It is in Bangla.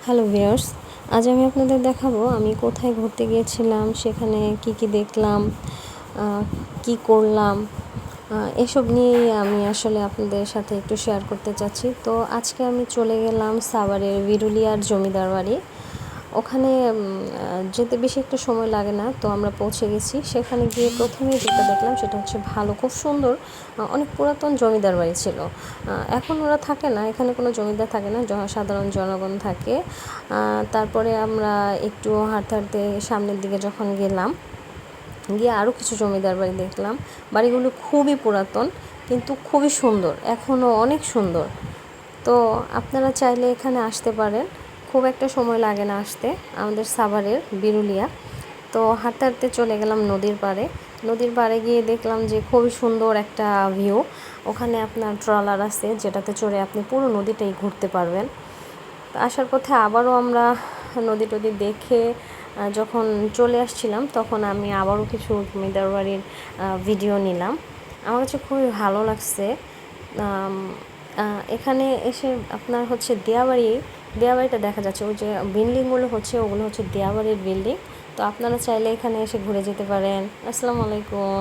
হ্যালো ভিউয়ার্স, আজ আমি আপনাদের দেখাবো আমি কোথায় ঘুরতে গিয়েছিলাম, সেখানে কি দেখলাম, কি করলাম, এসব নিয়ে আমি আসলে আপনাদের সাথে একটু শেয়ার করতে চাচ্ছি। তো আজকে আমি চলে গেলাম সাভারের বিরুলিয়ার জমিদার বাড়ি। ওখানে যেতে বেশি একটা সময় লাগে না, তো আমরা পৌঁছে গেছি। সেখানে গিয়ে প্রথমেই যেটা দেখলাম সেটা হচ্ছে ভালো, খুব সুন্দর, অনেক পুরাতন জমিদার বাড়ি ছিল। এখন ওরা থাকে না, এখানে কোনো জমিদার থাকে না, সাধারণ জনগণ থাকে। তারপরে আমরা একটু হাঁটতে হাঁটতে সামনের দিকে যখন গেলাম, গিয়ে আরও কিছু জমিদার বাড়ি দেখলাম। বাড়িগুলো খুবই পুরাতন কিন্তু খুবই সুন্দর, এখনও অনেক সুন্দর। তো আপনারা চাইলে এখানে আসতে পারেন, খুব একটা সময় লাগে না আসতে, আমাদের সাভারের বিরুলিয়া। তো হাঁটতে হাঁটতে চলে গেলাম নদীর পাড়ে। নদীর পাড়ে গিয়ে দেখলাম যে খুবই সুন্দর একটা ভিউ। ওখানে আপনার ট্রলার আছে, যেটাতে চড়ে আপনি পুরো নদীটাই ঘুরতে পারবেন। আসার পথে আবারও আমরা নদী টদী দেখে যখন চলে আসছিলাম, তখন আমি আবারও কিছু জমিদার বাড়ির ভিডিও নিলাম। আমার কাছে খুবই ভালো লাগছে। এখানে এসে আপনার হচ্ছে দেয়াবাড়িটা দেখা যাচ্ছে, ওই যে বিল্ডিংগুলো হচ্ছে ওগুলো হচ্ছে দেয়াবাড়ির বিল্ডিং। তো আপনারা চাইলে এখানে এসে ঘুরে যেতে পারেন। আসসালামু আলাইকুম।